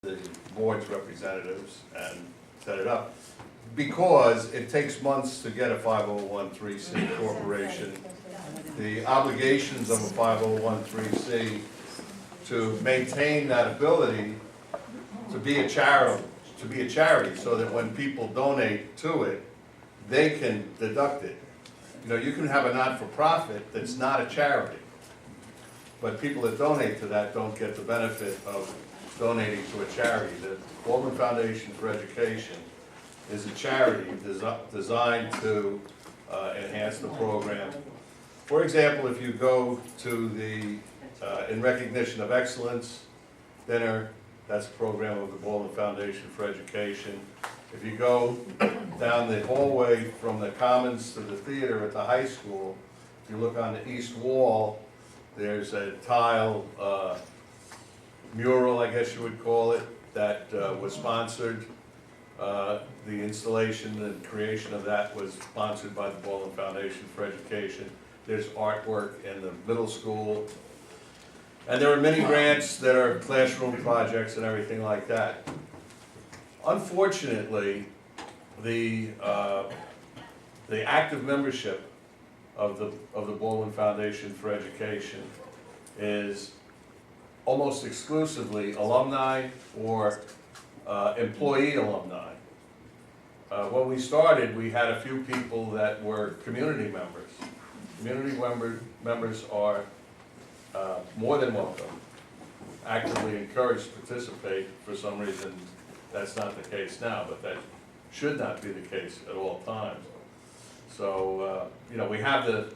the board's representatives and set it up. Because it takes months to get a 501(c)(3) corporation. The obligations of a 501(c) to maintain that ability to be a charity, so that when people donate to it, they can deduct it. You know, you can have a not-for-profit that's not a charity, but people that donate to that don't get the benefit of donating to a charity. The Baldwin Foundation for Education is a charity designed to enhance the program. For example, if you go to the In Recognition of Excellence dinner, that's a program of the Baldwin Foundation for Education. If you go down the hallway from the Commons to the theater at the high school, if you look on the east wall, there's a tile mural, I guess you would call it, that was sponsored. The installation and creation of that was sponsored by the Baldwin Foundation for Education. There's artwork in the middle school. And there are many grants that are classroom projects and everything like that. Unfortunately, the active membership of the Baldwin Foundation for Education is almost exclusively alumni or employee alumni. When we started, we had a few people that were community members. Community members are more than welcome, actively encouraged to participate. For some reason, that's not the case now, but that should not be the case at all times. So, you know, we have the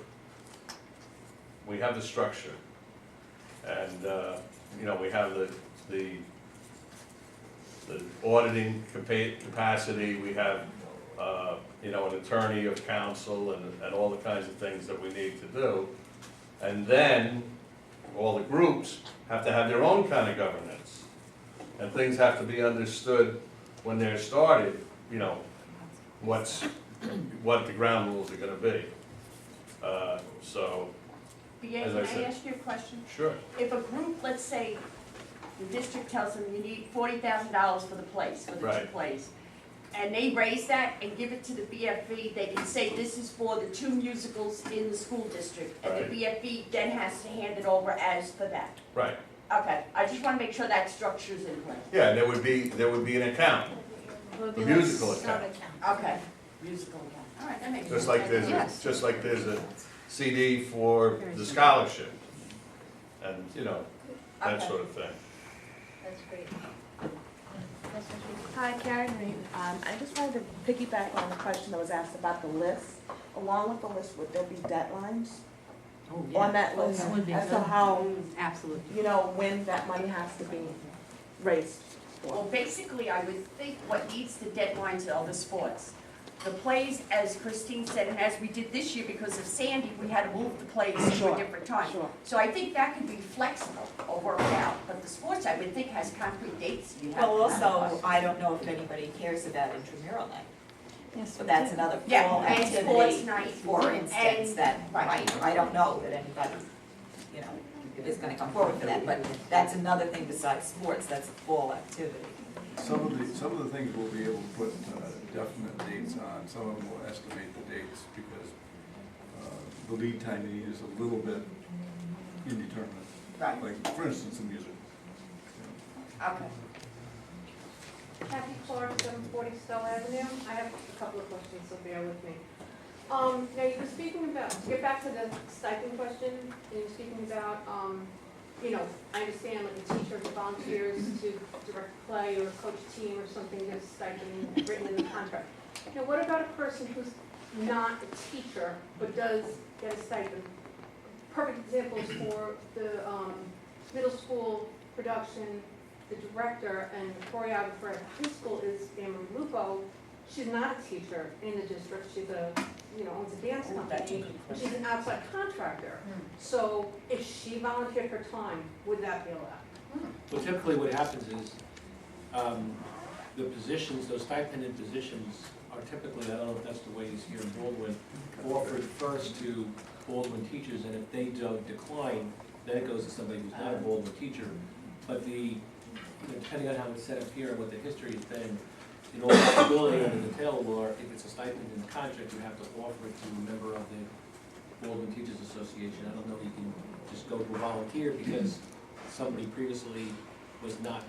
structure, and you know, we have the auditing capacity. We have you know, an attorney of counsel and all the kinds of things that we need to do, and then all the groups have to have their own kind of governance, and things have to be understood when they're started, you know, what the ground rules are going to be. So, as I said, Can I ask you a question? Sure. If a group, let's say, the district tells them you need $40,000 for the place, for the Right. two plays, and they raise that and give it to the BFE, they can say this is for the 2 musicals in the school district, and Right. the BFE then has to hand it over as for that. Right. Okay, I just want to make sure that structure's in place. Yeah, and there would be an account, a musical account. Okay, musical account. All right, that makes sense. Just like there's a CD for the scholarship, and you know, that Okay. sort of thing. That's great. Hi, Karen Reed. I just wanted to piggyback on the question that was asked about the list. Along with the list, would there be deadlines on that list as to how, Absolutely. you know, when that money has to be raised? Well, basically, I would think what needs the deadlines are the sports. The plays, as Christine said, and as we did this year because of Sandy, we had to move the plays to a Sure, different time. sure. So I think that could be flexible or work out, but the sports, I would think, has concrete dates. You have Well, to also, I don't know if anybody cares about intramural night. Yes, But that's another Yeah, fall and sports activity, night. for instance, And- that, right. right, I don't know that anybody, you know, is gonna come forward for that, but that's another thing besides sports, that's a fall activity. Some of the things we'll be able to put definite dates on, some of them will estimate the dates, because the lead time you need is a little bit indeterminate. Right. Like, for instance, the music. Okay. Kathy Clark, 740 Stowe Avenue. I have a couple of questions, so bear with me. Now, you were speaking about, to get back to the stipend question, and you were speaking about, you know, I understand like a teacher who volunteers to direct a play or coach a team or something, there's stipend written in the contract. Now, what about a person who's not a teacher, but does get a stipend? Perfect examples for the middle school production, the director and the choreographer at the high school is Amber Lupo. She's not a teacher in the district, she's owns a dance company, and she's an outside contractor. So if she volunteered her time, would that be allowed? Well, typically what happens is, the positions, those stipended positions are typically, I don't know if that's the way it is here in Baldwin, offered first to Baldwin teachers, and if they don't decline, then it goes to somebody who's not a Baldwin teacher. But the depending on how it's set up here and what the history has been, in all possibility under the tail law, if it's a stipend in the contract, you have to offer it to a member of the Baldwin Teachers Association. I don't know if you can just go to a volunteer because somebody previously was not a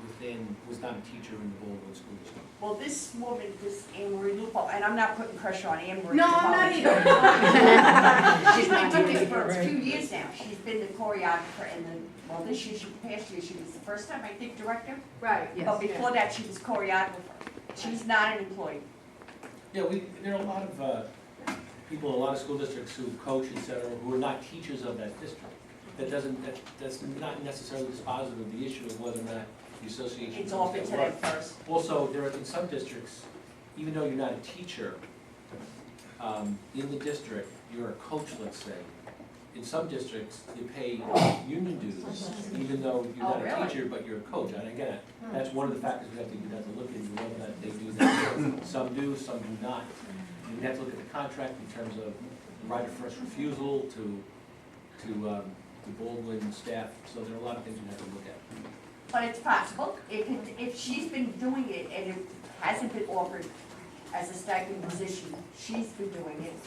teacher in the Baldwin School District. Well, this woman, this Anne Marie Lupo, and I'm not putting pressure on Anne Marie. No, I'm not either. She's been doing it for a few years now. She's been the choreographer and well, this year, past year, she was the first time, I think, director. Right, But before that, she was choreographer. She's not an employee. Yeah, there are a lot of people in a lot of school districts who coach, et cetera, who are not teachers of that district. That's not necessarily dispositive of the issue of whether or not the association. It's offered to them first. Also, there are, in some districts, even though you're not a teacher, in the district, you're a coach, let's say. In some districts, you pay union dues, even though you're not a teacher, but you're a coach. And again, that's one of the factors we have to look into, whether or not they do that. Some do, some do not. You have to look at the contract in terms of the right of first refusal to the Baldwin staff. So there are a lot of things we have to look at. But it's possible, if she's been doing it and it hasn't been offered as a stipend position, she's been doing it.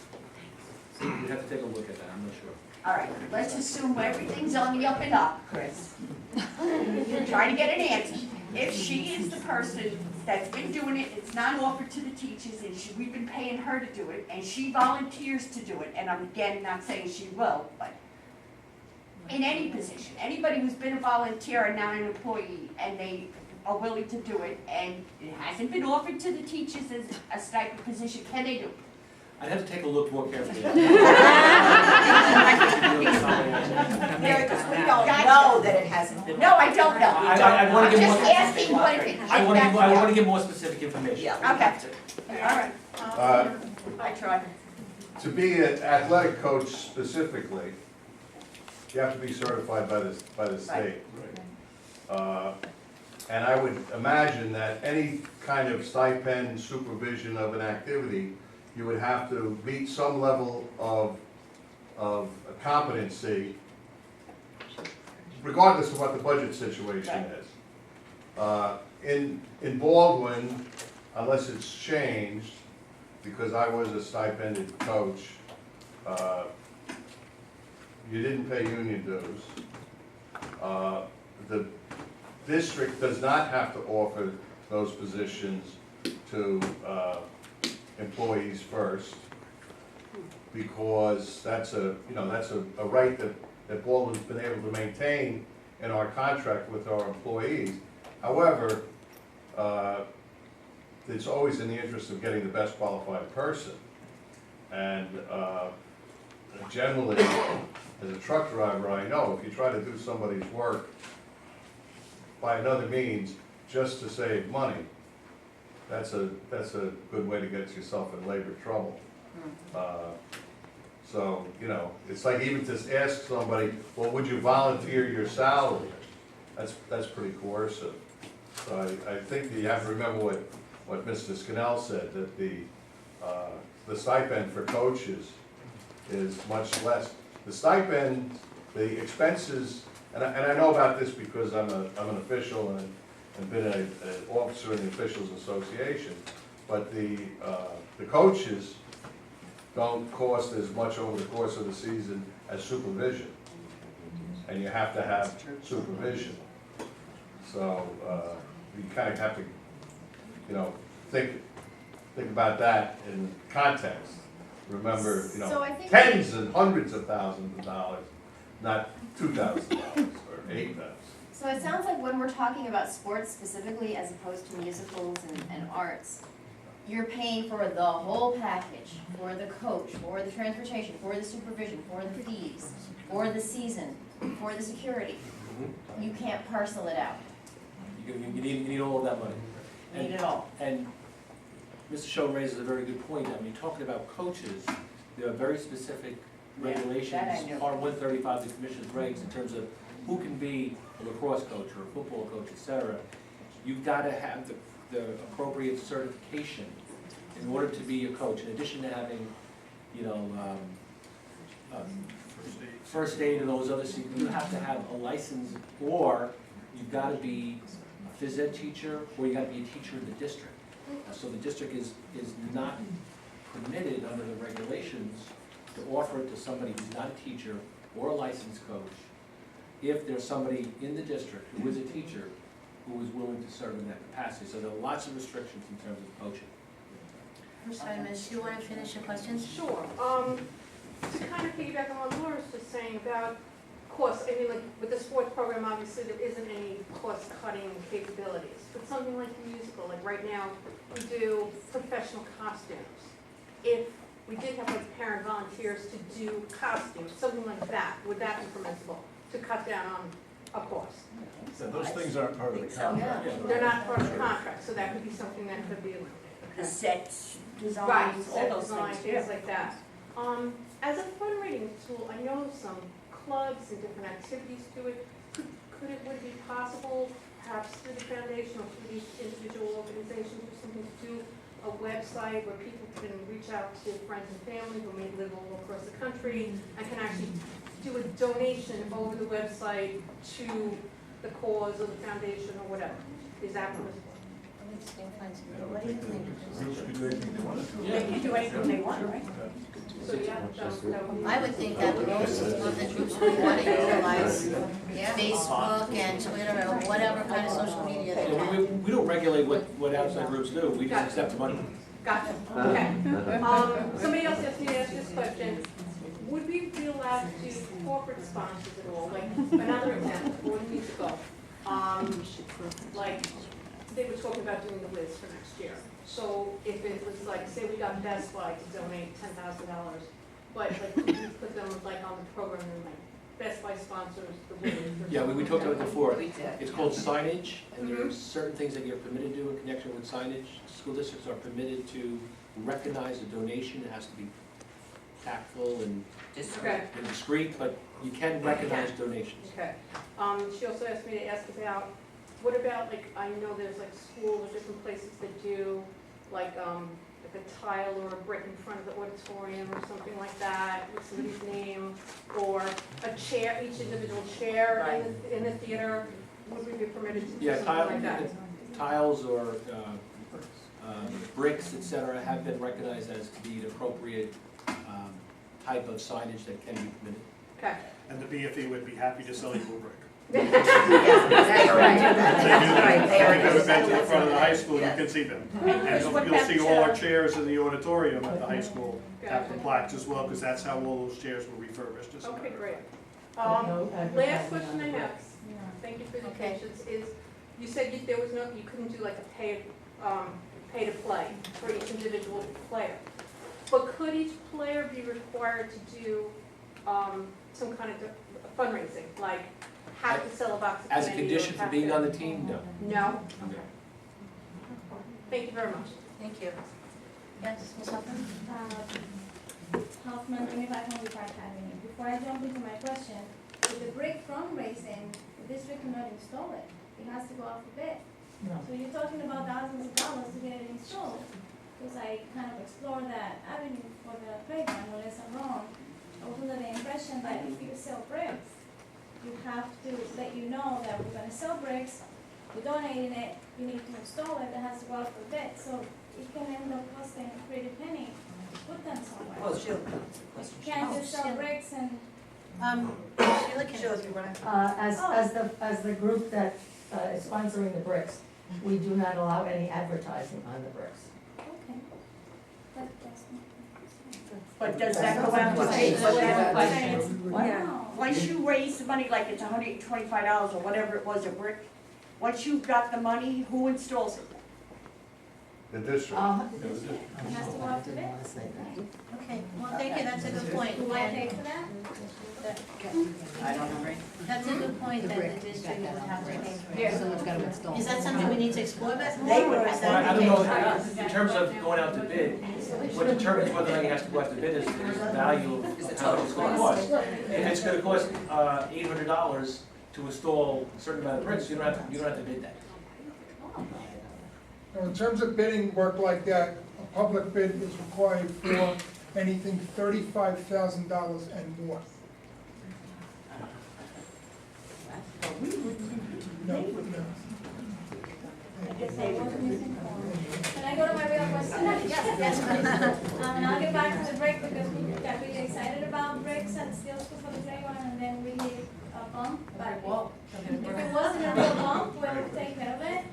So we have to take a look at that, I'm not sure. All right, let's assume everything's on the up and up, Chris. Try to get an answer. If she is the person that's been doing it, it's not offered to the teachers, and we've been paying her to do it, and she volunteers to do it, and I'm again not saying she will, but in any position, anybody who's been a volunteer and not an employee, and they are willing to do it, and it hasn't been offered to the teachers as a stipend position, can they do it? I'd have to take a look more carefully. Because we don't Know that it hasn't been. No, I don't know. I want to give Just more. asking what if it. I want to give more specific information. Yeah. Okay. All right. I tried. To be an athletic coach specifically, you have to be certified by the state. And I would imagine that any kind of stipend supervision of an activity, you would have to meet some level of competency, regardless of what the budget situation is. In Baldwin, unless it's changed, because I was a stipended coach, you didn't pay union dues. The district does not have to offer those positions to employees first, because that's a right that Baldwin's been able to maintain in our contract with our employees. However, it's always in the interest of getting the best qualified person. And generally, as a truck driver, I know if you try to do somebody's work by another means just to save money, that's a good way to get yourself in labor trouble. So, it's like even to ask somebody, well, would you volunteer your salary? That's pretty coercive. So I think that you have to remember what Mr. Scannell said, that the stipend for coaches is much less. The stipend, the expenses, and I know about this because I'm an official and been an officer in the Officials Association, but the coaches don't cost as much over the course of the season as supervision, and you have to have supervision. So you kind of have to, think about that in context. Remember, So I think- tens and hundreds of thousands of dollars, not $2,000 or $8,000. So it sounds like when we're talking about sports specifically as opposed to musicals and arts, you're paying for the whole package, for the coach, for the transportation, for the supervision, for the fees, for the season, for the security. You can't parcel it out. You need all of that money. You need it all. And Mr. Schoen raises a very good point. I mean, talking about coaches, there are very specific Yeah, regulations, that I know. Part 135 of the commission's regs in terms of who can be a lacrosse coach or a football coach, et cetera. You've got to have the appropriate certification in order to be a coach, in addition to having, first aid and those other things. You have to have a license, or you've got to be a phys ed teacher, or you gotta be a teacher in the district. So the district is not permitted under the regulations to offer it to somebody who's not a teacher or a licensed coach, if there's somebody in the district who is a teacher who is willing to serve in that capacity. So there are lots of restrictions in terms of coaching. I'm sorry, Miss, do you want to finish your questions? Sure. To kind of piggyback on what Laura's just saying about cost, I mean, like, with the sports program, obviously, there isn't any cost-cutting capabilities. But something like musical, like right now, we do professional costumes. If we did have like parent volunteers to do costumes, something like that, would that be permissible, to cut down on a cost? So those things aren't part of the So, contract. They're not part of the contract, so that could be something that could be eliminated. The sets, Right, designs, all set those design, things, things yeah. like that. As a fundraising tool, I know some clubs and different activities do it. Would it be possible, perhaps through the foundation or through these individual organizations, or something to do a website where people can reach out to friends and family who may live all across the country and can actually do a donation over the website to the cause or the foundation or whatever? Is that possible? What do you think? Groups could do anything they wanted to. They can do anything they want, right? So, yeah, that would be. I would think that most of the groups would want to utilize Facebook and Twitter or whatever kind of social media they Yeah, can. we don't regulate what outside groups do, we just accept the money. Gotcha, okay. Somebody else asked me to ask this question. Would we be allowed to do corporate sponsors at all? Like, another example, for the musical. Like, they were talking about doing the Wiz for next year. So if it was like, say we got Best Buy to donate $10,000, but like, could we put them like on the program and like, Best Buy sponsors the Wiz? or Yeah, we something talked about like it before. We did. It's called signage, and there are certain things that you're permitted to do in connection with signage. School districts are permitted to recognize a donation, it has to be tactful and Okay. discreet, but you can recognize donations. Okay. She also asked me to ask about, what about, like, I know there's like schools or different places that do like a tile or a brick in front of the auditorium or something like that with somebody's name, or a chair, each individual chair in the theater. Would we be permitted to do Yeah, something like that? tiles or bricks, et cetera, have been recognized as to be an appropriate type of signage that can be permitted. Okay. And the BFE would be happy to sell you a brick. Yeah, that's right. They If already you go do back to the that. front of the high school, you Yes. can see them. Yes. And What you'll see about, all our chairs in the auditorium at the high school have the Gotcha. plaques as well, because that's how all those chairs were refurbished. as a Okay, matter of great. fact. Last question I have, thank you for the Okay. patience, is you said there was no, you couldn't do like a pay to play for each individual player. But could each player be required to do some kind of fundraising, like have to sell a box of As a candy or condition for have being to- on the team, no. No? Thank you very much. Thank you. Yes, Ms. Huffman? Hoffman, 2500 Park Avenue. Before I jump into my question, with the brick fundraising, the district cannot install it. It has to go off the bid. So you're talking about thousands of dollars to get it installed. Because I kind of explore that avenue for the playground, unless I'm wrong. I was under the impression that if you sell bricks, you have to let you know that we're gonna sell bricks, we're donating it, you need to install it, it has to go out for bid. So it can end up costing a pretty penny to put them somewhere. Oh, she'll. You can't just sell bricks and Sheila can. Sheila, do you wanna? As the group that is sponsoring the bricks, we do not allow any advertising on the bricks. Okay. That's But does that go out to Okay, bid? so But that's then- a question. wow. Once you raise the money, like it's $125 or whatever it was a brick, once you've got the money, who installs it? The district. It has to go out to bid. Okay, well, thank you, that's a good point. Do I And pay for that? I don't know, right? that's a good point that the district would have to pay for it. Yeah. Someone's gotta install. Is that something we need to explore that They more, would. or is Well, I that don't okay? know, in terms of going out to bid, what determines whether or not you have to go out to bid is the value of how much it's gonna cost. If it's gonna cost $800 to install a certain amount of bricks, you don't have to bid that. Now, in terms of bidding work like that, a public bid is required for anything $35,000 and more. No, no. guess I was misinformed. Can I go to my real question? Yes, please. And I'll get back to the break because we got really excited about bricks and steel school for the playground and then we hit a bump. But if it wasn't a real bump, we'll take care of it.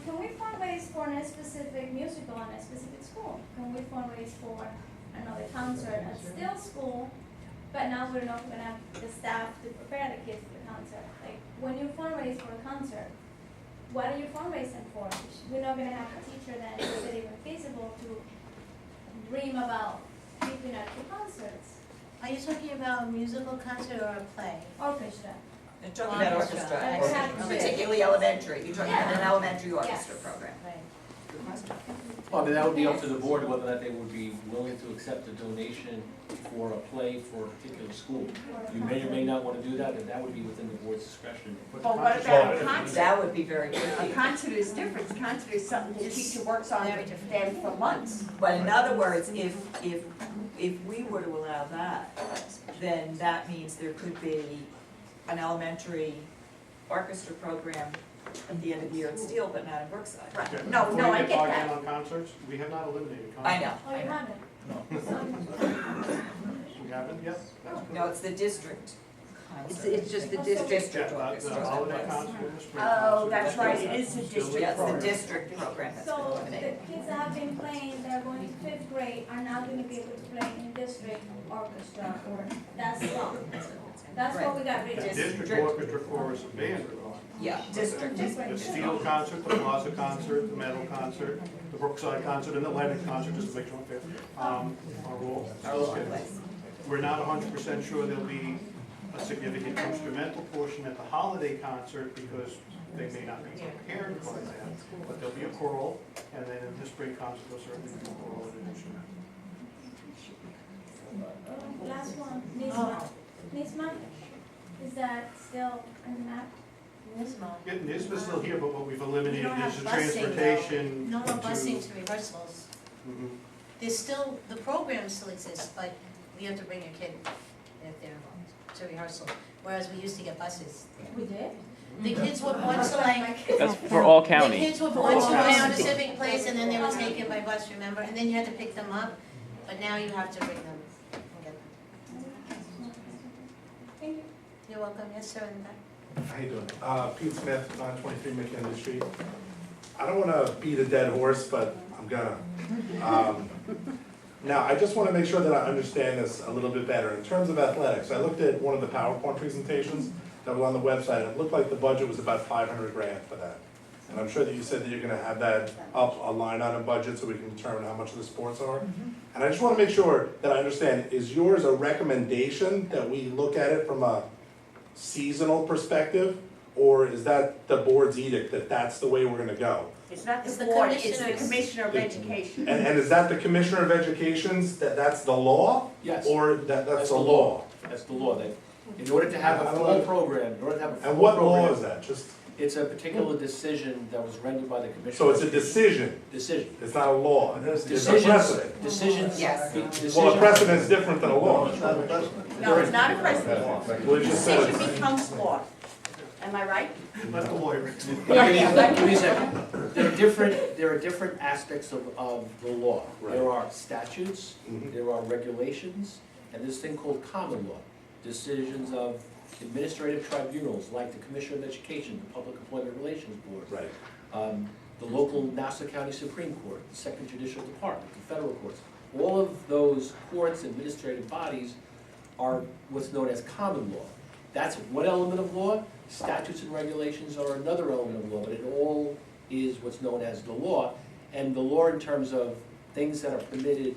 Can we fundraise for a specific musical in a specific school? Can we fundraise for another concert at Still School? But now we're not gonna have the staff to prepare the kids for the concert. Like, when you fundraise for a concert, what are you fundraising for? We're not gonna have a teacher then, is it even feasible to dream about keeping up the concerts? Are you talking about a musical concert or a play? Orchestra. You're talking about orchestra, Orchestra. particularly elementary, you're talking about an Yeah. elementary orchestra Yes. program. Right. Good question. Well, I mean, that would be up to the board whether or not they would be willing to accept a donation for a play for a particular school. You may or may not want to do that, and that would be within the board's discretion. But what about a concert? That would be very A tricky. concert is different, a concert is something the teacher works on Very with different. them for months. But in other words, if we were to allow that, then that means there could be an elementary orchestra program at the end of the year at Steele, but not in Brookside. Right, Okay, no, before no, we I get get bogged that. down on concerts, we have not eliminated I concerts. know, Oh, you haven't? We haven't, yes? No, it's the district concert. It's just the The district. district The orchestra. holiday concert and the spring Oh, concert. that's right, it is the Still district Yes, the program. district program has been So the eliminated. kids that have been playing, they're going to fifth grade, are now gonna be able to play in district orchestra, or that's wrong. That's what we got rid The of. district orchestra, chorus, and band are gone. Yeah, district. The Steel concert, the Plaza concert, the Meadow concert, the Brookside concert, and the Lennox concert, just to make sure I'm fair, are all Are all in scheduled. place. We're not 100% sure there'll be a significant instrumental portion at the holiday concert because they may not be prepared for that. But there'll be a choral, and then in the spring concert, there'll certainly be a choral and an instrumental. Last one, NISMA. NISMA, is that still in the map? Nismo. Yeah, NISBA's still here, but what we've We eliminated don't have is the busing, though. transportation No, no to- busing to rehearsals. Mhm. There's still, the program still exists, but we have to bring a kid if they're to rehearsal, whereas we used to get buses. We did. The kids would once like, That's for all the county. kids would once go down to Civic Place and then they were taken by bus, remember? And then you had to pick them up, but now you have to bring them and get them. Thank you. You're welcome, yes, sir, in the back. How you doing? Pete Smith, 923 McKinley Street. I don't want to beat a dead horse, but I'm gonna. Now, I just want to make sure that I understand this a little bit better. In terms of athletics, I looked at one of the PowerPoint presentations that was on the website. It looked like the budget was about 500 grand for that. And I'm sure that you said that you're going to have that up a line item budget so we can determine how much of the sports are. And I just want to make sure that I understand, is yours a recommendation that we look at it from a seasonal perspective? Or is that the board's edict that that's the way we're gonna go? It's not It's the the board, it's the commissioners. Commissioner of Education. And is that the Commissioner of Education's, that's the law? Yes. Or that's the law? That's the law, that in order to have a full program, in order to have a full program. And what law is that? Just, It's a particular decision that was rendered by the commission. so it's a decision, Decision. it's not a law, it's a Decisions, precedent. decisions. Yes. Well, a precedent is different than a law. No, it's not a precedent. Well, it just Decision says, becomes law. Am I right? Let the lawyer. Give me a second. There are different aspects of the law. There are statutes, there are regulations, and this thing called common law. Decisions of administrative tribunals like the Commissioner of Education, the Public Employment Relations Board. right. The local Nassau County Supreme Court, the Second Judicial Department, the federal courts. All of those courts, administrative bodies are what's known as common law. That's one element of law. Statutes and regulations are another element of law, but it all is what's known as the law. And the law in terms of things that are permitted,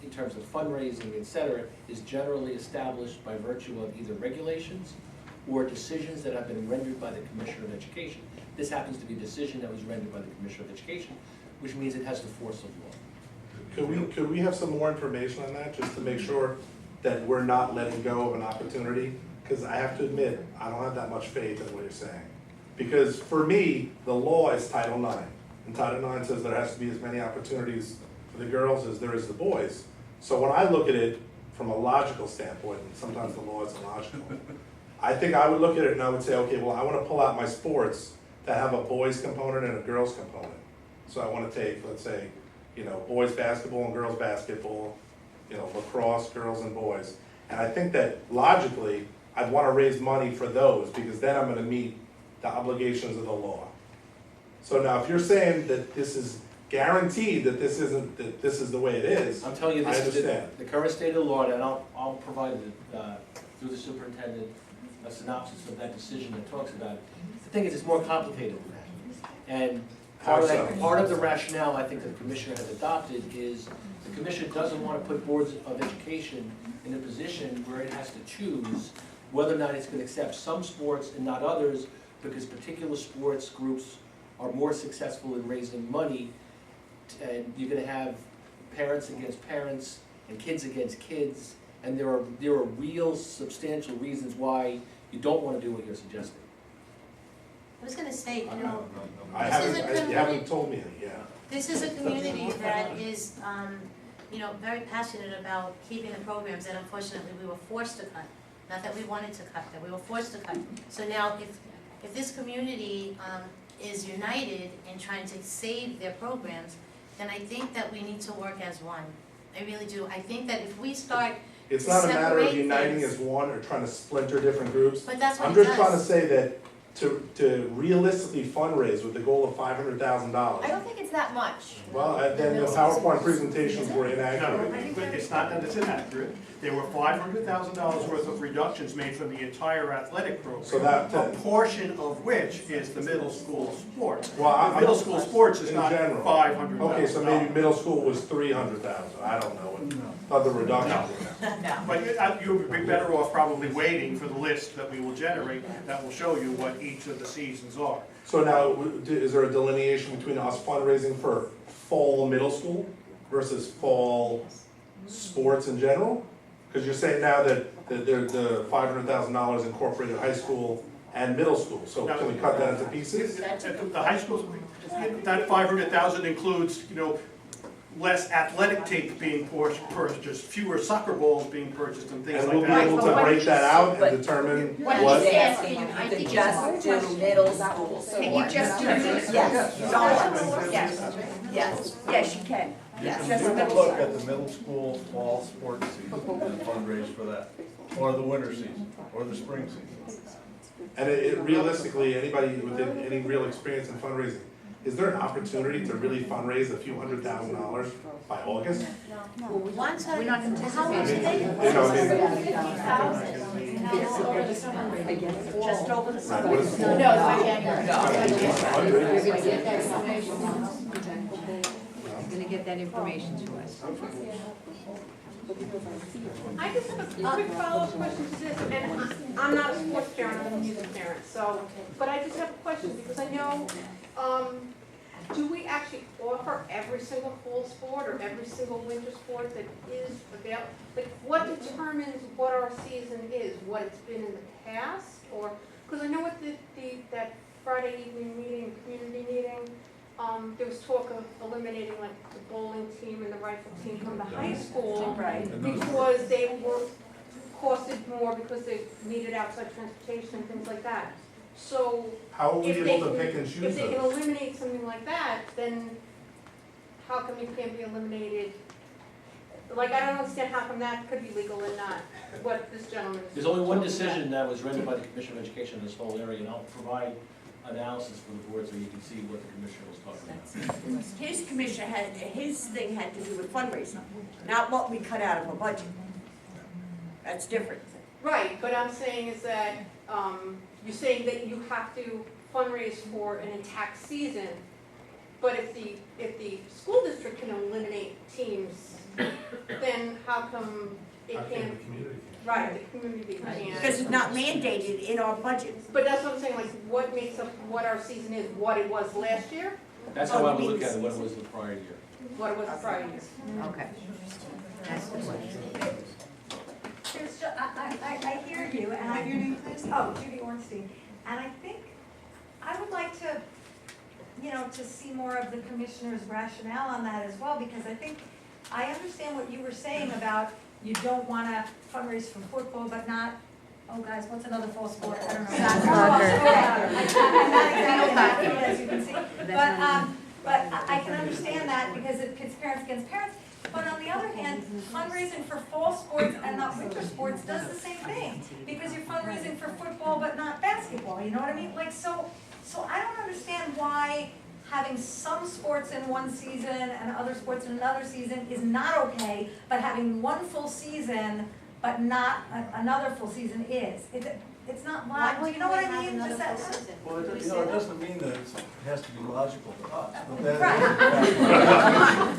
in terms of fundraising, et cetera, is generally established by virtue of either regulations or decisions that have been rendered by the Commissioner of Education. This happens to be a decision that was rendered by the Commissioner of Education, which means it has the force of law. Could we have some more information on that, just to make sure that we're not letting go of an opportunity? Because I have to admit, I don't have that much faith in what you're saying. Because for me, the law is Title IX. And Title IX says there has to be as many opportunities for the girls as there is the boys. So when I look at it from a logical standpoint, and sometimes the law is illogical, I think I would look at it and I would say, okay, well, I want to pull out my sports that have a boys component and a girls component. So I wanna take, let's say, boys basketball and girls basketball, lacrosse, girls and boys. And I think that logically, I'd wanna raise money for those, because then I'm gonna meet the obligations of the law. So now, if you're saying that this is guaranteed, that this isn't, that this is the way it is, I'm telling you, I this is understand. the current state of the law, and I'll provide through the superintendent a synopsis of that decision that talks about it. The thing is, it's more complicated than that. And part of the rationale I think that the commissioner has adopted is the commission doesn't want to put boards of education in a position where it has to choose whether or not it's going to accept some sports and not others, because particular sports groups are more successful in raising money, and you're going to have parents against parents and kids against kids, and there are real substantial reasons why you don't want to do what you're suggesting. I was gonna say, I this you haven't told me any, yeah. this is a community that is, very passionate about keeping the programs that unfortunately we were forced to cut. Not that we wanted to cut, that we were forced to cut. So now, if this community, is united in trying to save their programs, then I think that we need to work as one. I really do. I think that if we start It's to not a matter of separate uniting things- as one or trying to splinter different groups. But that's what I'm it just does. trying to say that to realistically fundraise with the goal of $500,000. I don't think it's that much. Well, then the PowerPoint presentations were No, inaccurate. but it's not that it's inaccurate. There were $500,000 worth of reductions made from the entire athletic So program, that- a portion of which is the middle school sports. Well, The middle school sports is in not general. $500,000. Okay, so maybe middle school was 300,000, I don't know what other reductions. But you would be better off probably waiting for the list that we will generate that will show you what each of the seasons are. So now, is there a delineation between us fundraising for fall middle school versus fall sports in general? Because you're saying now that the $500,000 incorporated high school and middle school, so can we cut that into pieces? The high school, that 500,000 includes, less athletic tape being purchased, fewer soccer balls being purchased and things And like we'll that. be able to break that out and determine What what? he's asking, I think To just do middle school. Can you just do this? Yes, Yes, yes, yes, you can. yes. Just You can middle look school. at the middle school fall sports season and fundraise for that, or the winter season, or the spring season. And realistically, anybody with any real experience in fundraising, is there an opportunity to really fundraise a few $100,000 by August? Once We're not how much did they? Just over the Right, summer. what is- No, it's by January. Gonna get that information to us. I just have a quick follow-up question to this, and I'm not a sports parent, I'm a music parent, so, but I just have a question, because I know, do we actually offer every single fall sport or every single winter sport that is available? Like, what determines what our season is, what it's been in the past, or, because I know at that Friday evening meeting, community meeting, there was talk of eliminating like the bowling team and the rifle team from the high school. Right. Because they were costed more because they needed outside transportation and things like that. So How are we if they able to can, pick and choose if they can those? eliminate something like that, then how come it can't be eliminated? Like, I don't understand how come that could be legal and not what this gentleman is. There's only one talking about. decision that was rendered by the Commission of Education in this whole area, and I'll provide analysis for the board so you can see what the commissioner was talking about. His commission his thing had to do with fundraising, not what we cut out of a budget. That's different. Right, but I'm saying is that, you're saying that you have to fundraise for an intact season, but if the school district can eliminate teams, then how come it can't? Right, the community can't. Because it's not mandated in our budget. But that's what I'm saying, like, what makes up what our season is, what it was last year, That's how I would look at it, what it was the prior year. what it was the prior year. Okay. That's the question. I hear you, and I, Your name, please? oh, Judy Ornstein, and I think, I would like to, to see more of the commissioner's rationale on that as well, because I think, I understand what you were saying about you don't wanna fundraise for football, but not oh guys, what's another fall sport? I don't know. Soccer. I'm not exactly good, as you can see. But I can understand that because it pits parents against parents. But on the other hand, fundraising for fall sports and not winter sports does the same thing. Because you're fundraising for football but not basketball, you know what I mean? Like, so I don't understand why having some sports in one season and other sports in another season is not okay, but having one full season but not another full season is. It's not logical, you know what I mean? Does that- Well, it doesn't mean that it has to be logical to us, but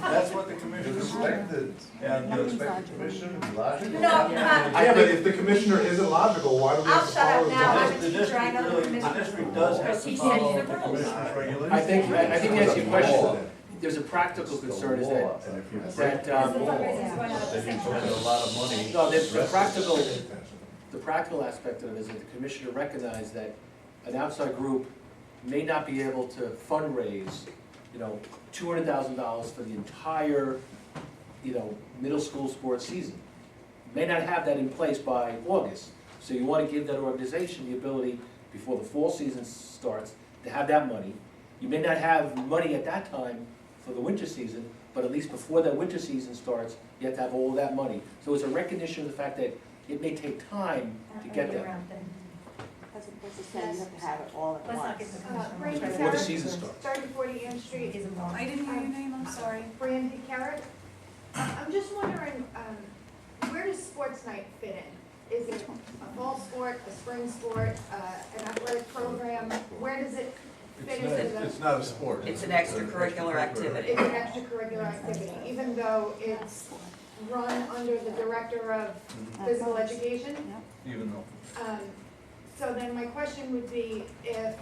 that's what the commission expected. And You expect the commissioner to be logical? No, Yeah, but if the commissioner isn't logical, why do we have I'll to shut follow up now, I'm a The teacher, I know the district commission. the district does have to follow the commission's regulations. I think to answer your question, there's a practical concern is that, Because the fundraising is going on at the They same can time. spend a lot of money. no, the practical aspect of it is that the commissioner recognized that an outside group may not be able to fundraise, $200,000 for the entire, middle school sports season. May not have that in place by August. So you want to give that organization the ability, before the fall season starts, to have that money. You may not have money at that time for the winter season, but at least before that winter season starts, you have to have all that money. So it's a recognition of the fact that it may take time to get there. As opposed to saying you have to have it all at Let's not once. get the Brandy Before the Carrot, season starts. 3040 Ann Street. Is involved. I didn't hear your name, I'm sorry. Brandy Carrot. I'm just wondering, where does sports night fit in? Is it a fall sport, a spring sport, an athletic program? Where does it fit into the? It's not a sport. It's an extracurricular activity. It's an extracurricular activity, even though it's run under the director of physical education? Even though. So then my question would be if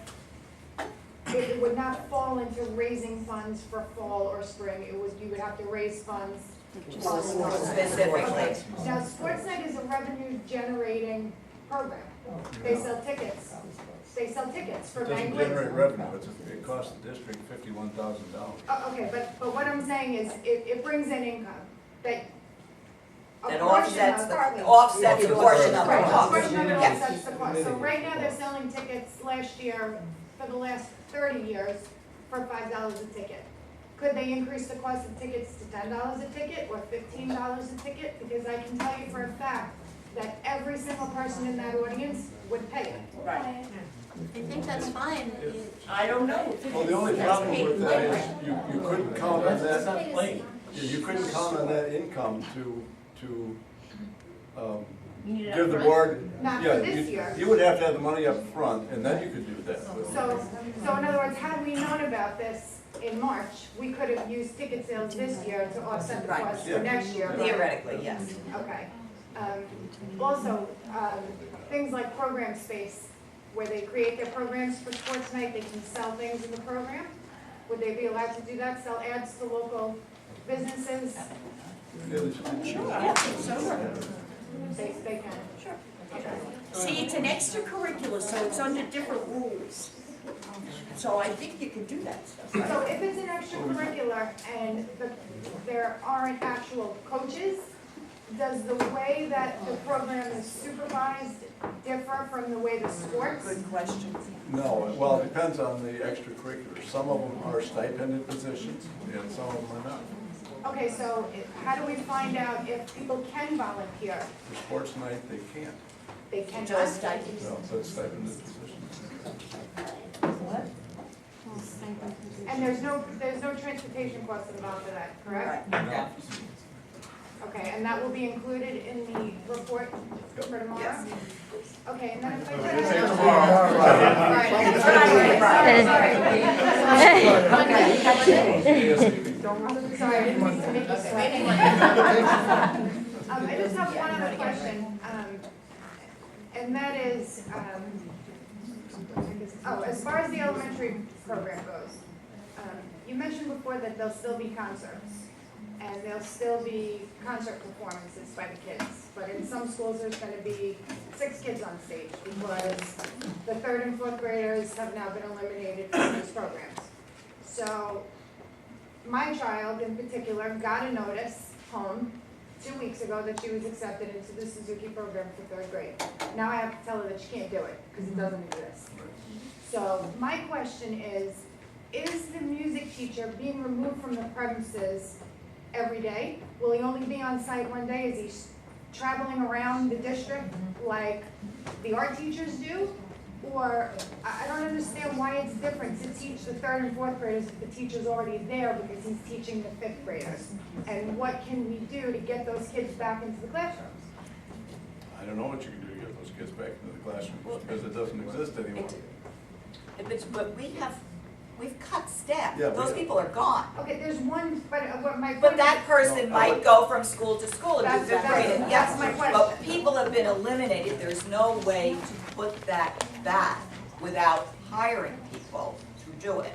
it would not fall into raising funds for fall or spring, you would have to raise funds. Specifically. Now, Sports Night is a revenue generating program. They sell tickets. They sell tickets for It doesn't banquets. generate revenue, it costs the district $51,000. Okay, but what I'm saying is it brings in income that. a That portion offsets of- offsets the portion of the Right, a cost. portion of it Yes. offsets the cost. So right now, they're selling tickets last year, for the last 30 years, for $5 a ticket. Could they increase the cost of tickets to $10 a ticket or $15 a ticket? Because I can tell you for a fact that every single person in that audience would pay it. Right. I think that's fine. I don't know. Well, the only problem with that is you couldn't count on That's that, not plain. you couldn't count on that income to You need it give the upfront? board. Not Yeah, for this year. You would have to have the money up front, and then you could do that. So in other words, had we known about this in March, we could have used ticket sales this year to offset the Right. cost Yeah. for next year. but- Theoretically, yes. Okay. Also, things like program space, where they create their programs for sports night, they can sell things in the program. Would they be allowed to do that, sell ads to local businesses? They can. Sure. Okay. See, it's an extracurricular, so it's under different rules. So I think you can do that stuff. So if it's an extracurricular and there aren't actual coaches, does the way that the program is supervised differ from the way the sports? Good question. No, well, it depends on the extracurriculars. Some of them are stipended positions, and some of them are not. Okay, so how do we find out if people can volunteer? For sports night, they can't. They can. So it's stipend. No, so it's stipended positions. And there's no transportation costs involved with that, correct? No. Okay, and that will be included in the report for tomorrow? Yes. Okay, and then if I could. It's ask- tomorrow. Sorry, I didn't mean to make you sweat. I just have one other question, and that is, as far as the elementary program goes, you mentioned before that there'll still be concerts, and there'll still be concert performances by the kids, but in some schools, there's gonna be 6 kids on stage, because the 3rd and 4th graders have now been eliminated from those programs. So, my child in particular got a notice home 2 weeks ago that she was accepted into the Suzuki program for 3rd grade. Now I have to tell her that she can't do it, because it doesn't exist. So my question is the music teacher being removed from the premises every day? Will he only be on site one day? Is he traveling around the district like the art teachers do? Or, I don't understand why it's different to teach the 3rd and 4th graders if the teacher's already there because he's teaching the 5th graders. And what can we do to get those kids back into the classrooms? I don't know what you can do to get those kids back into the classrooms, because it doesn't exist anymore. But we've cut staff, Yeah, those we- people are gone. Okay, there's one, but what my point But is. that person might go from school to school and do That's- fifth grade, and yes, that's my but question. people have been eliminated, there's no way to put that back without hiring people to do it.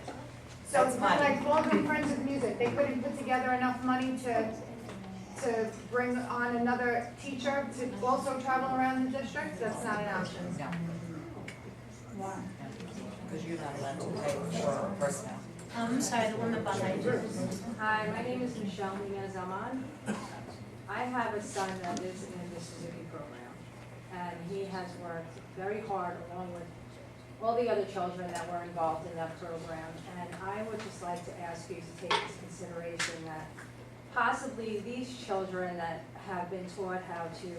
So That's it's money. like Baldwin Friends of Music, they couldn't put together enough money to bring on another teacher to also travel around the district? That's not an option. No. Because you're not allowed to pay for personnel. I'm sorry, the woman behind you. Hi, my name is Michelle Nunez Aman. I have a son that is in the Suzuki program, and he has worked very hard along with all the other children that were involved in that program. And I would just like to ask you to take into consideration that possibly these children that have been taught how to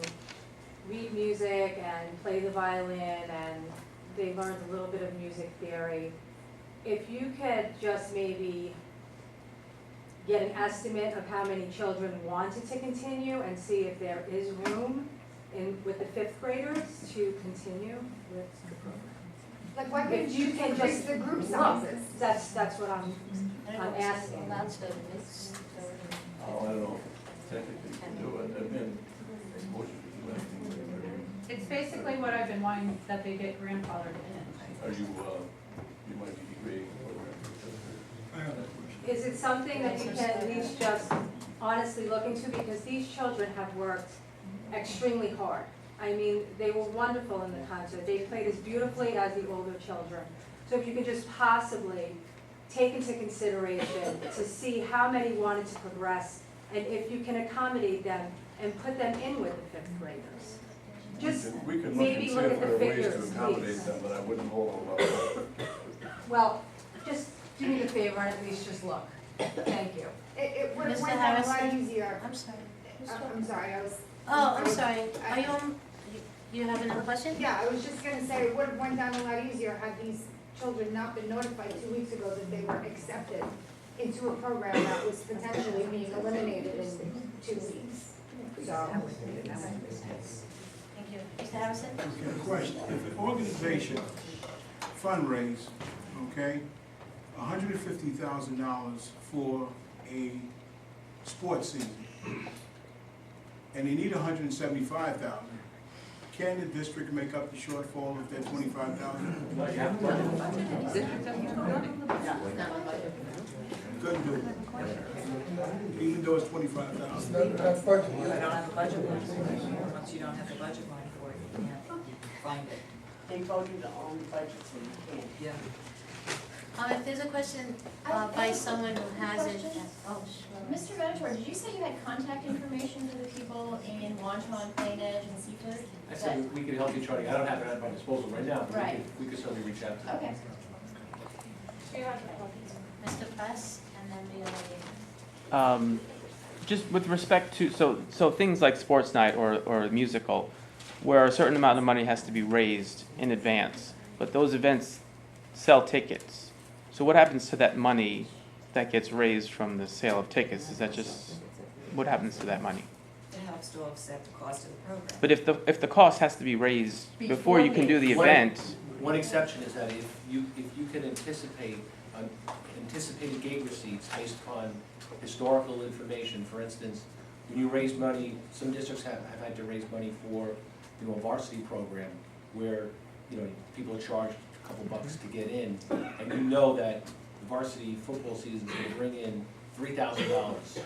read music and play the violin, and they learned a little bit of music theory, if you could just maybe get an estimate of how many children wanted to continue and see if there is room with the 5th graders to continue with the program. Like, why couldn't If you can increase just the group look, sizes? That's what I'm asking. Oh, I don't know, technically you can do it, I mean, I suppose you can do anything. It's basically what I've been wanting, that they get grandfathered in. Are you, you might be creating a program. Is it something that you can at least just honestly look into, because these children have worked extremely hard. I mean, they were wonderful in the concert, they played as beautifully as the older children. So if you could just possibly take into consideration to see how many wanted to progress, and if you can accommodate them and put them in with the 5th graders. Just We could look and maybe see look if at the there are ways figures, to accommodate please. them, but I wouldn't hold a lot. Well, just do me the favor and at least just look. Thank you. It would have Mr. went down a lot Harrison? easier. I'm sorry. I'm sorry, I was. Oh, I'm sorry. Are you have another question? Yeah, I was just gonna say, it would have went down a lot easier had these children not been notified 2 weeks ago that they were accepted into a program that was potentially being eliminated in 2 weeks. So. Thank you. Mr. Harrison? Okay, question. If an organization fundraise, okay, $150,000 for a sports season, and they need $175,000, can the district make up the shortfall of that $25,000? Couldn't do it. Even though it's $25,000. You don't have a budget line. Once you don't have the budget line for it, you can't find it. They voted on the budget, so you can't. Yeah. If there's a question by someone who hasn't, oh, sure. Mr. Manator, did you say you had contact information for the people in Wanchon, Plain Edge, and Seaford? I said we could help you, Charlie. I don't have it at my disposal right now, but Right. we could certainly reach out to them. Okay. Mr. Press, and then the other lady. Just with respect to, so things like sports night or a musical, where a certain amount of money has to be raised in advance, but those events sell tickets. So what happens to that money that gets raised from the sale of tickets? Is that just, what happens to that money? It helps to offset the cost of the program. But if the cost has to be raised before you can do the event, One exception is that if you can anticipate anticipated gate receipts based upon historical information, for instance, when you raise money, some districts have had to raise money for, a varsity program where, people are charged a couple bucks to get in, and you know that the varsity football season is gonna bring in $3,000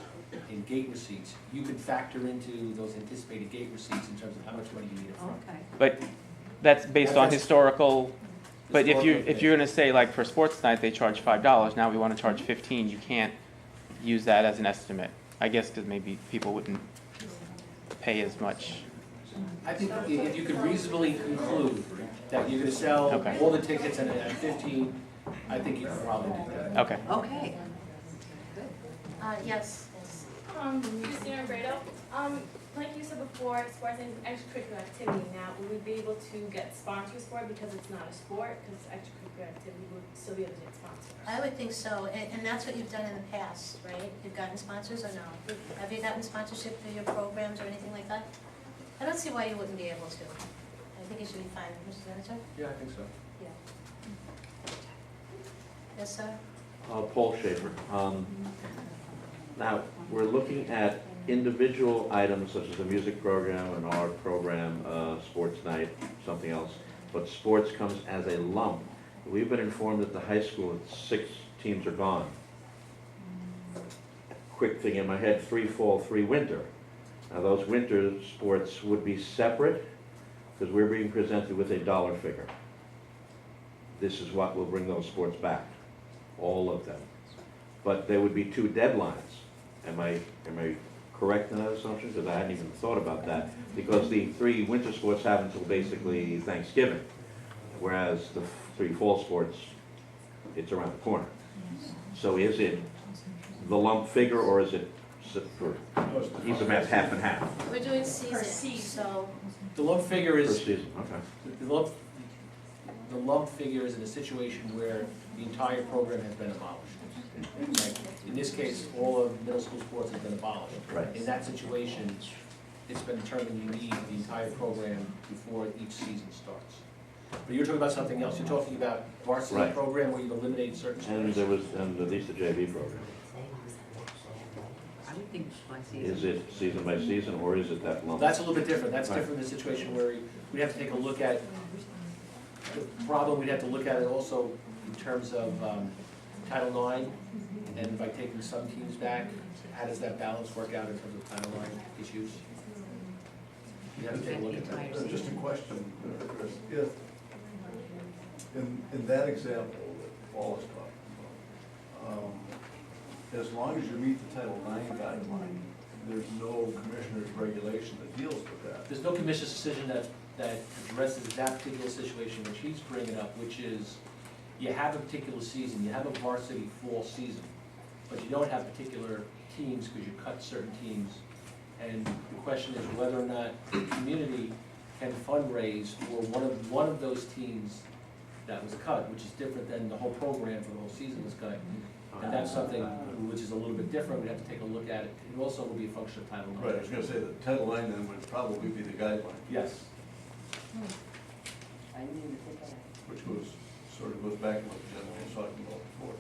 in gate receipts. You could factor into those anticipated gate receipts in terms of how much money you need up front. Okay. but that's based on historical. But if Historical you're gonna say, like, for sports night, they charge $5, now we wanna charge 15, you can't use that as an estimate. I guess because maybe people wouldn't pay as much. I think if you could reasonably conclude that you're gonna sell Okay. all the tickets and at 15, I think you can probably do that. Okay. Okay. Yes. Christina Grado, like you said before, sports is an extracurricular activity now. Will we be able to get sponsors for it because it's not a sport? Because it's extracurricular activity, we'll still be able to get sponsors. I would think so, and that's what you've done in the past, right? You've gotten sponsors or no? Have you gotten sponsorship for your programs or anything like that? I don't see why you wouldn't be able to. I think it should be fine. Mr. Manager? Yeah, I think so. Yeah. Yes, sir? Paul Schaefer. Now, we're looking at individual items such as a music program, an art program, sports night, something else, but sports comes as a lump. We've been informed that the high school, 6 teams are gone. Quick thing in my head, 3 fall, 3 winter. Now, those winter sports would be separate, because we're being presented with a dollar figure. This is what will bring those sports back, all of them. But there would be 2 deadlines. Am I correct in that assumption? Because I hadn't even thought about that. Because the 3 winter sports have until basically Thanksgiving, whereas the 3 fall sports, it's around the corner. So is it the lump figure, or is it for easy math, half and half? We're doing season, so. The lump figure Per is, season, okay. the lump figure is in a situation where the entire program has been abolished. Like, in this case, all of middle school sports have been abolished. Right. In that situation, it's been determined you need the entire program before each season starts. But you're talking about something else. You're talking about varsity Right. program where you eliminate certain And sports. there was, and at least the JV program. I would think by season. Is it season by season, or is it that lump? That's a little bit different. That's Right. different than the situation where we'd have to take a look at, the problem, we'd have to look at it also in terms of Title IX, and by taking some teams back, how does that balance work out in terms of Title IX issues? You have to take a look at that. Just a question, Chris. If, in that example that Paul is talking about, as long as you meet the Title IX guideline, there's no commissioner's regulation that deals with that. There's no commission's decision that addresses that particular situation which he's bringing up, which is you have a particular season, you have a varsity fall season, but you don't have particular teams because you cut certain teams. And the question is whether or not the community can fundraise for one of those teams that was cut, which is different than the whole program for the whole season was cut. And that's something which is a little bit different, we'd have to take a look at it. It also will be a function of Title IX. Right, I was gonna say that Title IX then would probably be the guideline. Yes. Which sort of goes back to what the gentleman was talking about before.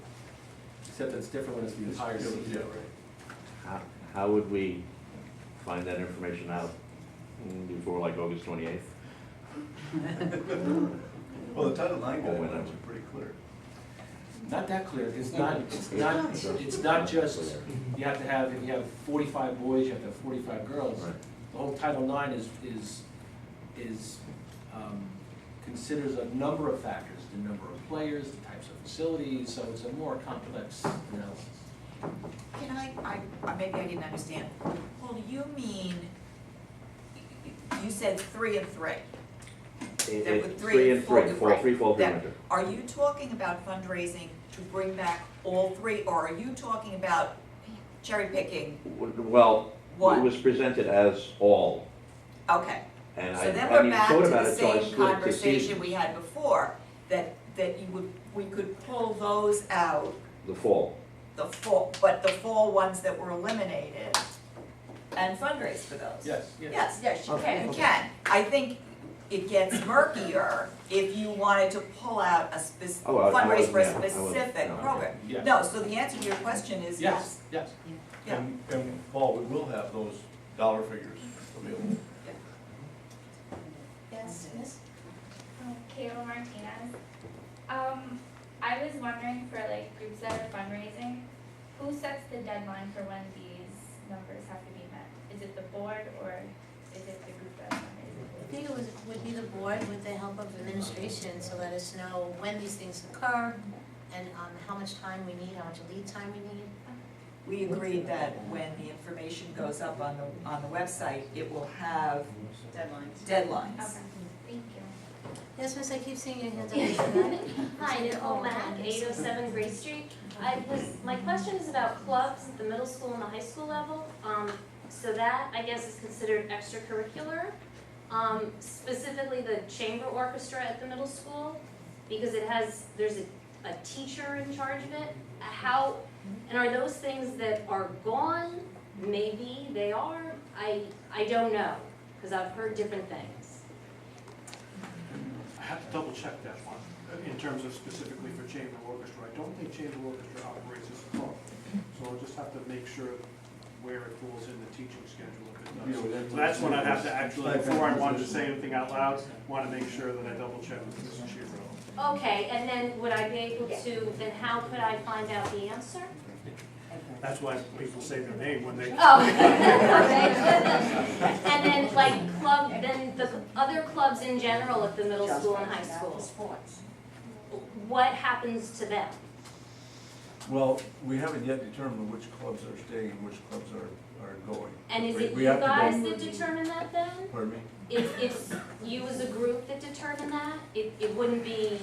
Except that it's different when it's the entire season. Yeah, right. How would we find that information out before like August 28th? Well, the Title IX guidelines are pretty clear. Not that clear, it's not just, you have to have, if you have 45 boys, you have to have 45 girls. Right. The whole Title IX considers a number of factors, the number of players, the types of facilities, so it's a more complex analysis. Can maybe I didn't understand. Well, you mean, you said 3 and 3. That would 3 and 3, fall 3, fall 3 That- winter. Are you talking about fundraising to bring back all 3, or are you talking about cherry picking? Well, One. it was presented as all, Okay, and so I then hadn't we're even back to thought about the it, so I same split it to conversation seasons. we had before, that we could pull those out, The fall. but the fall ones that were eliminated, and fundraise for those. Yes, Yes, Yes, you Okay. can. you can. I think it gets murkier if you wanted to pull out a Oh, I fundraise for a wasn't- yeah, I wasn't- specific no. program. Yeah. No, so the answer to your question is yes. Yes, Yeah. And Paul, we will have those dollar figures available. Yes, miss? Kayla Martinez. I was wondering for like groups that are fundraising, who sets the deadline for when these numbers have to be met? Is it the board or is it the group that's fundraising? I think it would be the board with the help of administration to let us know when these things occur and how much time we need, how much lead time we need. we agreed that when the information goes up on the website, it will have deadlines. Okay, thank you. Yes, miss, I keep seeing your hands up. Hi, Nicole Mack, 807 Gray Street. My question is about clubs at the middle school and the high school level. So that, I guess, is considered extracurricular. Specifically the chamber orchestra at the middle school, because there's a teacher in charge of it. And are those things that are gone? Maybe they are. I don't know, because I've heard different things. I have to double check that one, in terms of specifically for chamber orchestra. I don't think chamber orchestra operates as a club. So I'll just have to make sure where it falls in the teaching schedule if it does. So that's when I'd have to actually, before I wanted to say anything out loud, want to make sure that I double check with Mrs. Shiro. Okay, and then would I be able to, then how could I find out the answer? That's why people say their name when they. Oh, okay. And then then the other clubs in general at the middle school and high school, what happens to them? Well, we haven't yet determined which clubs are staying and which clubs are going. And is it We you have to go- guys that determine that then? Pardon me? It's you as a group that determine that? It wouldn't be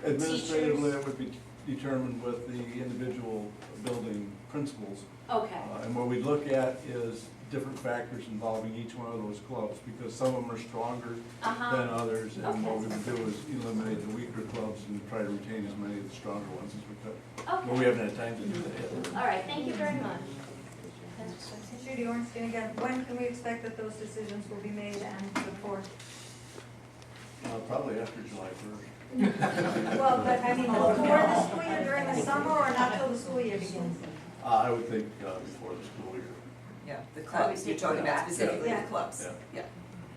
Administratively, teachers? it would be determined with the individual building principals. Okay. And what we look at is different factors involving each one of those clubs, because some of them are stronger than others. And what we would do is eliminate the weaker clubs and try to retain as many of the stronger ones as we could. Okay. But we haven't had time to do that yet. All right, thank you very much. Judy Ornstein again, when can we expect that those decisions will be made and put forth? Probably after July 1st. Well, but I mean, before the school year, during the summer, or not till the school year begins? I would think before the school year. Yeah, the clubs, you're talking about specifically the clubs. Yeah.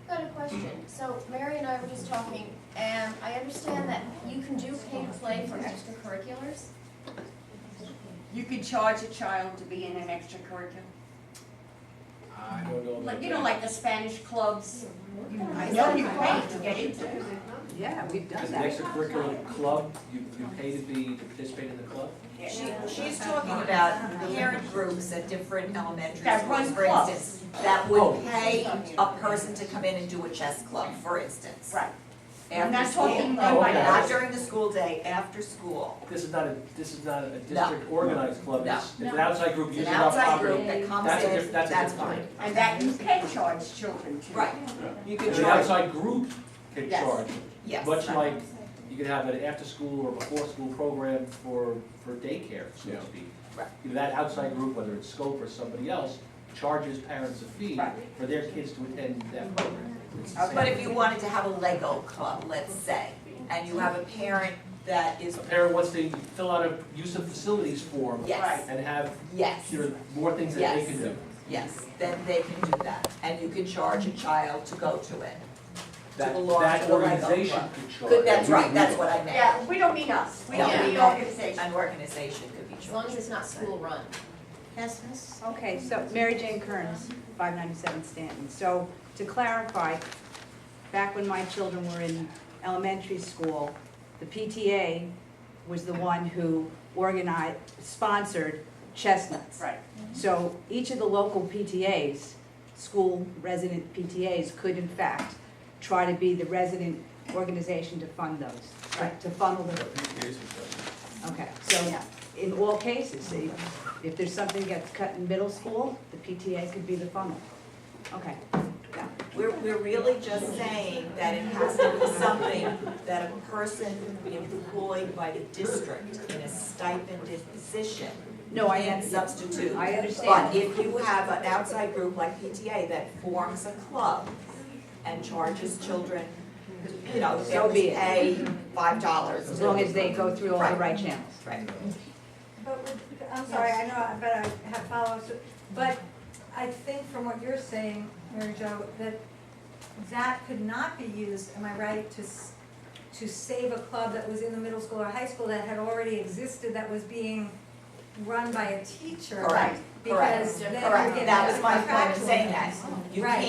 I've got a question. So Mary and I were just talking, and I understand that you can do paid play for extracurriculars? You could charge a child to be in an extracurricular. I don't know. Like, like the Spanish clubs. I know you pay to get into it. Yeah, we've done As an that. extracurricular club, you pay to participate in the club? She's talking about parent groups at different elementary That schools, run for clubs. instance, that would pay a person to come in and do a chess club, for instance. Right. After I'm not school. talking Not during the school day, after school. This is not a district organized club, No. it's an outside group It's using an our outside property. group that comes That's a in, diff- that's a that's different fine. And that you can charge children to. Right. You can The charge, outside group can Yes. charge, yes. much like you could have an after-school or before-school program for daycare, so to speak. Right. That outside group, whether it's Scope or somebody else, charges parents a fee Right. for their kids to attend that program. It's the same. But if you wanted to have a Lego club, let's say, and you have a parent that is, A parent wants to fill out a use of facilities form yes, and have, yes. more things that they Yes. can do. Yes, then they can do that, and you can charge a child to go to it, to That belong to that the Lego organization club. could charge. Good, that's right, that's what I meant. Yeah, we don't mean us. We No. mean the organization. An organization could be charged. As long as it's not school run. Yes, miss? Okay, so Mary Jane Kearns, 597 Stanton. So to clarify, back when my children were in elementary school, the PTA was the one who sponsored chestnuts. Right. So each of the local PTAs, school resident PTAs, could in fact try to be the resident organization to fund those, to funnel the. Okay, so in all cases, if there's something gets cut in middle school, the PTA could be the funnel. Okay. Yeah. We're really just saying that it has to be something that a person employed by the district in a stipended position No, I can understand. substitute. I understand. But if you have an outside group like PTA that forms a club and charges children, So be it. pay $5. As long as they go through all the right channels. Right. But, I'm sorry, I know, but I have follow-ups, but I think from what you're saying, Mary Jo, that could not be used, am I right, to save a club that was in the middle school or high school that had already existed, that was being run by a teacher? Correct. Because then you Correct, get that was my point contractual. of saying that. You Right.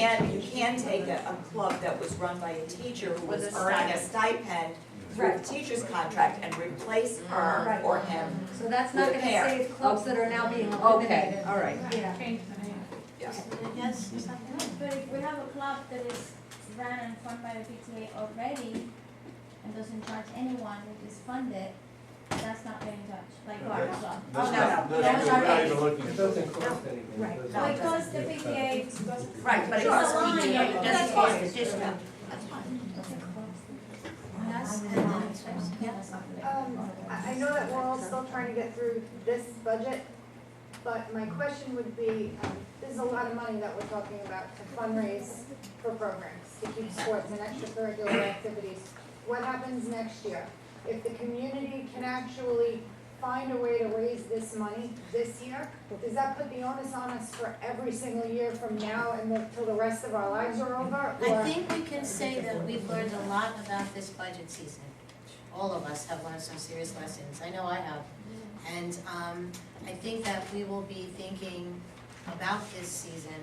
can't take a club that was run by a teacher who was With a earning a stipend through the teacher's contract and replace her Right. or him. So that's not With a gonna pair. save clubs that are now being Okay, eliminated. all right. Yeah. Yes, something? But if we have a club that is ran and funded by the PTA already and doesn't charge anyone, which is funded, that's not getting touched, like our club. That's Oh, not, no, that's, no, we're not no. even looking at those. Right, No, so it costs the PTA. Right, but it Sure, costs line, PTA, it but doesn't that's cost fine. the district. That's fine. I know that we're all still trying to get through this budget, but my question would be, there's a lot of money that we're talking about to fundraise for programs, to keep sports and extracurricular activities. What happens next year? If the community can actually find a way to raise this money this year, does that put the onus on us for every single year from now and till the rest of our lives are over? I Or- think we can say that we've learned a lot about this budget season. All of us have learned some serious lessons, I know I have. And I think that we will be thinking about this season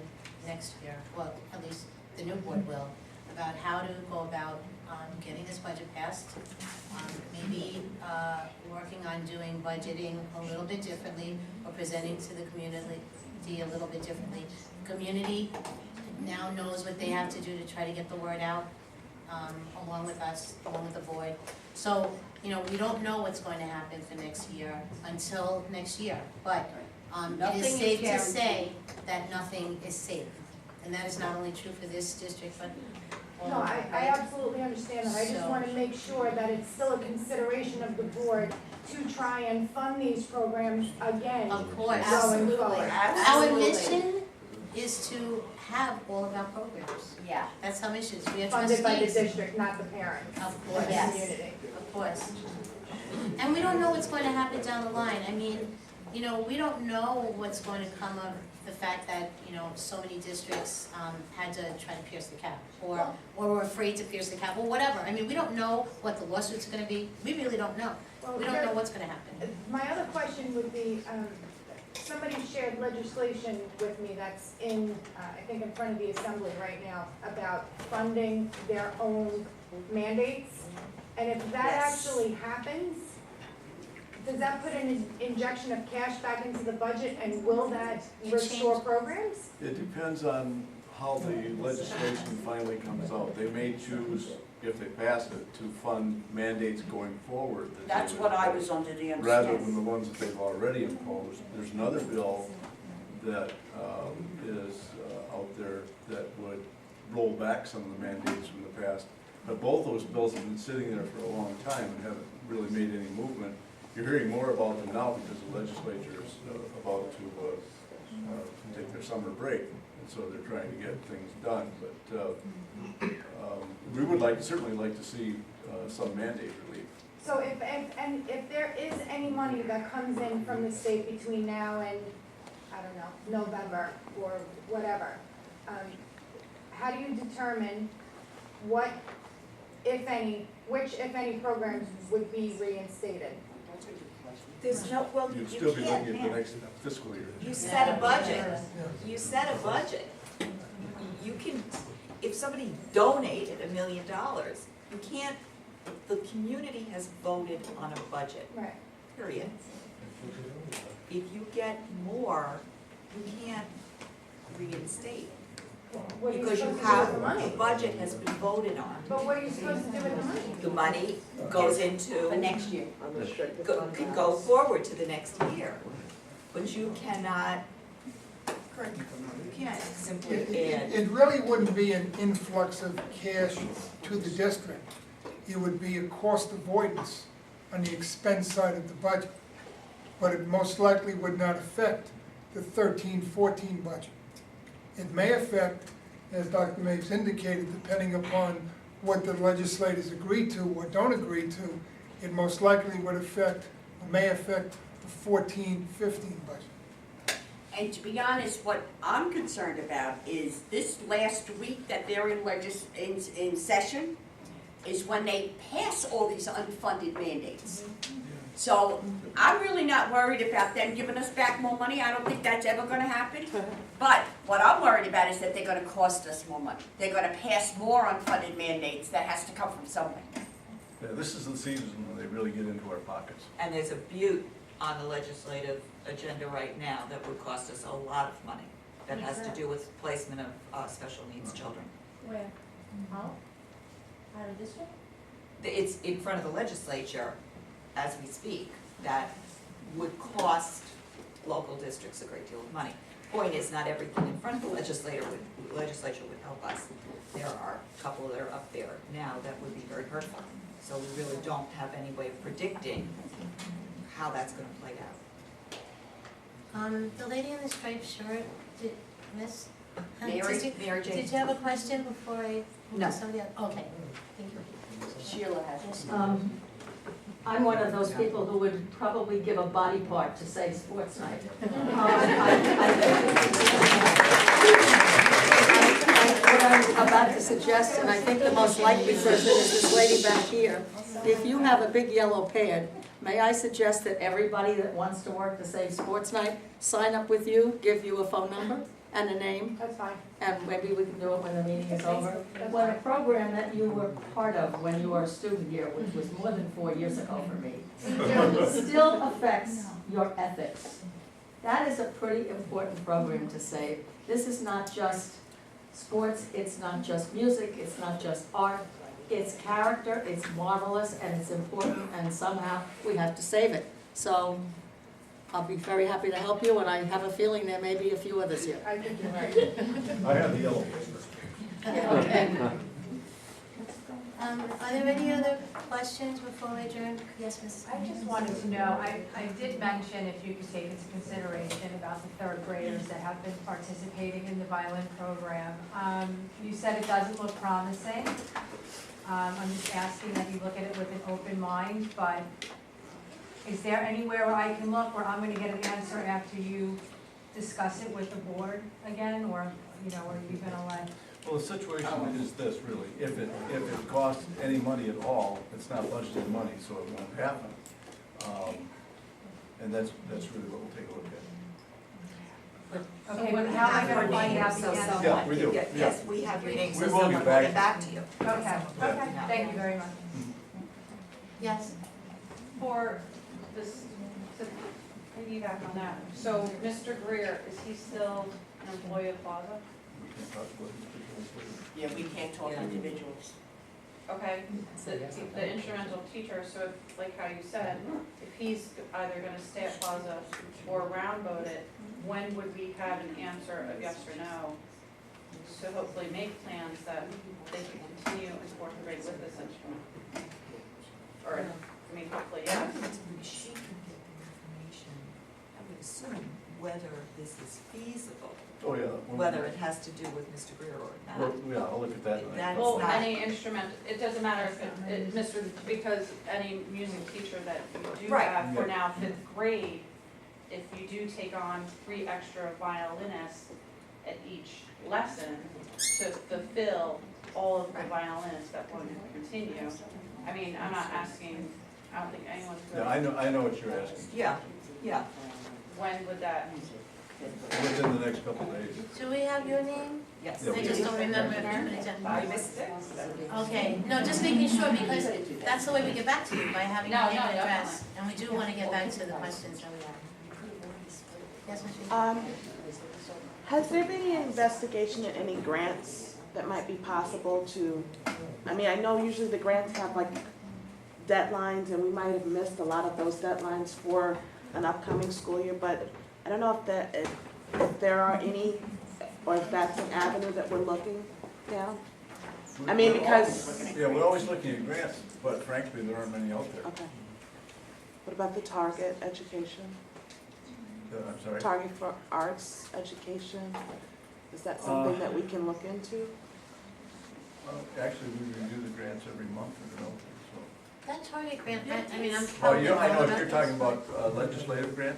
next year, well, at least the new board will, about how to go about getting this budget passed. Maybe working on doing budgeting a little bit differently, or presenting to the community a little bit differently. The community now knows what they have to do to try to get the word out, along with us, along with the board. So, you know, we don't know what's going to happen for next year until next year, but it Nothing is is safe to guaranteed. say that nothing is safe. And that is not only true for this district, but all No, over, I right? absolutely understand that, I just So- wanna make sure that it's still a consideration of the board to try and fund these programs again. Of course. Going Absolutely. forward. Our mission is to have all of our programs. Yeah. That's our mission, we are Funded by the trustees. district, not the parents. Of or course. the Yes. community. Of course. And we don't know what's going to happen down the line. I mean, you know, we don't know what's going to come of the fact that, you know, so many districts had to try to pierce the cap, or were afraid to pierce the cap, or whatever. I mean, we don't know what the lawsuits are gonna be. We really don't know. Well, We don't here- know what's gonna happen. My other question would be, somebody shared legislation with me that's in, I think in front of the assembly right now, about funding their own mandates. And if that Yes. actually happens, does that put an injection of cash back into the budget, and will that restore programs? It depends on how the legislation finally comes out. They may choose, if they pass it, to fund mandates going forward. that they That's would- what I was under the Rather understanding. than the ones that they've already imposed. There's another bill that is out there that would roll back some of the mandates from the past. But both those bills have been sitting there for a long time and haven't really made any movement. You're hearing more about them now because the legislature is about to take their summer break, and so they're trying to get things done. But we would certainly like to see some mandate relief. So if there is any money that comes in from the state between now and, I don't know, November or whatever, how do you determine what, if any, which, if any, programs would be reinstated? There's no, well, you You'd still be can't, looking at the next fiscal year. you set a budget, you set a budget. You can, if somebody donated $1 million, you can't, the community has voted on a budget, Right. period. If you get more, you can't reinstate. What are you Because you supposed to do with the have, money? the budget has been voted on. But what are you supposed to do with the money? The money goes into. For next year. Can go forward to the next year, but you cannot, you can't simply add. It really wouldn't be an influx of cash to the district. It would be a cost avoidance on the expense side of the budget. But it most likely would not affect the 13-14 budget. It may affect, as Dr. Mapes indicated, depending upon what the legislators agree to or don't agree to, it most likely would affect, or may affect the 14-15 budget. And to be honest, what I'm concerned about is this last week that they're in session is when they pass all these unfunded mandates. So I'm really not worried about them giving us back more money. I don't think that's ever gonna happen. But what I'm worried about is that they're gonna cost us more money. They're gonna pass more unfunded mandates that has to come from somewhere. Yeah, this is the season when they really get into our pockets. And there's a butte on the legislative agenda right now that would cost us a lot of money, that has to do with placement of special needs children. Where? How? Out of district? It's in front of the legislature as we speak, that would cost local districts a great deal of money. Point is, not everything in front of the legislature would help us. There are a couple that are up there now that would be very hurtful. So we really don't have any way of predicting how that's gonna play out. The lady in the striped shirt, Miss? Mary Jane. Did you have a question before I move No. to somebody else? Okay, thank you. Sheila has. I'm one of those people who would probably give a body part to say sports night. What I'm about to suggest, and I think the most likely person is this lady back here. If you have a big yellow pad, may I suggest that everybody that wants to work to Save Sports Night, sign up with you, give you a phone number and a name, That's fine. and maybe we can do it when the meeting is over. When a program that you were part of when you were a student here, which was more than 4 years ago for me, still affects your ethics. That is a pretty important program to save. This is not just sports, it's not just music, it's not just art, it's character, it's marvelous, and it's important, and somehow we have to save it. So I'll be very happy to help you, and I have a feeling there may be a few others here. I think you're right. I have the yellow paper. Okay. Are there any other questions before we adjourn? Yes, Mrs. I just wanted to know, I did mention if you could take into consideration about the third graders that have been participating in the violin program. You said it doesn't look promising. I'm just asking that you look at it with an open mind, but is there anywhere where I can look where I'm gonna get an answer after you discuss it with the board again, or, you know, are you gonna let? Well, the situation is this, really. If it costs any money at all, it's not budgeted money, so it won't happen. And that's really what we'll take a look at. Okay, but how am I gonna find out the answer? Yeah, we do. Yes, we have your name, so We will someone get will back get back to you. Okay, thank you very much. Yes. For this, to piggyback on that, so Mr. Greer, is he still an employee of Plaza? We can talk about these people. Yeah, we can't talk individuals. Okay, the instrumental teacher, so if, like how you said, if he's either gonna stay at Plaza or round boat it, when would we have an answer of yes or no? To hopefully make plans that they can continue in fourth grade with this instrument? Or, I mean, hopefully, yeah. She can get information, I would assume, whether this is feasible, Oh, yeah. whether it has to do with Mr. Greer or Well, not. yeah, I'll look at that. in the next That's Well, not- any instrument, it doesn't matter if it, Mr., because any music teacher that you do Right. have for Yeah. now fifth grade, if you do take on 3 extra violinists at each lesson to fulfill all of the violinists that want to continue, I mean, I'm not asking, I don't think anyone's really. Yeah, I know what you're asking. Yeah, yeah. When would that? Within the next couple of days. Do we have your name? Yes. Yeah, I we just do. don't remember if you put it down. I missed it. Okay, no, just making sure, because that's the way we get back to you, by having your No, name no, and address. And we do wanna get back to the questions that we have. Yes, Michelle? Has there been any investigation in any grants that might be possible to, I mean, I know usually the grants have like deadlines, and we might have missed a lot of those deadlines for an upcoming school year, but I don't know if there are any, or if that's an avenue that we're looking down. I mean, because. Yeah, we're always looking at grants, but frankly, there aren't many out there. Okay. What about the Target education? I'm sorry? Target for arts education? Is that something that we can look into? Well, actually, we review the grants every month, you know, so. That Target grant, I mean, I'm Oh, probably I know wrong if you're about talking about legislative grant?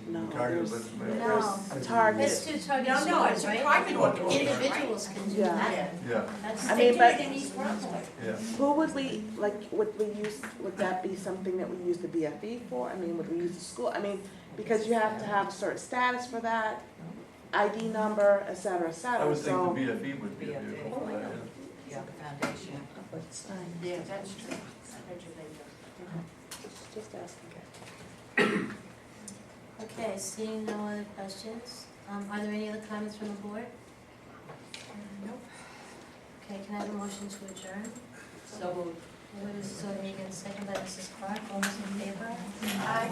No, Targeted there's, legislative. there's Target. That's two Target No, stores, it's a right? private organization, right? Individuals can do Yeah. that. Yeah, That's, I They mean, did but it in East Brunswick. yeah. who would we, like, would that be something that we use the BFE for? I mean, would we use the school? I mean, because you have to have a certain status for that, ID number, et cetera, I so. would think the BFE would be a vehicle for that, yeah. out the foundation. Yeah, that's true. Just asking. Okay, seeing no other questions, are there any other comments from the board? Nope. Okay, can I have a motion to adjourn? So moved. Moved by Mrs. O'Hagan, second by Mrs. Clark, all those in favor? Aye.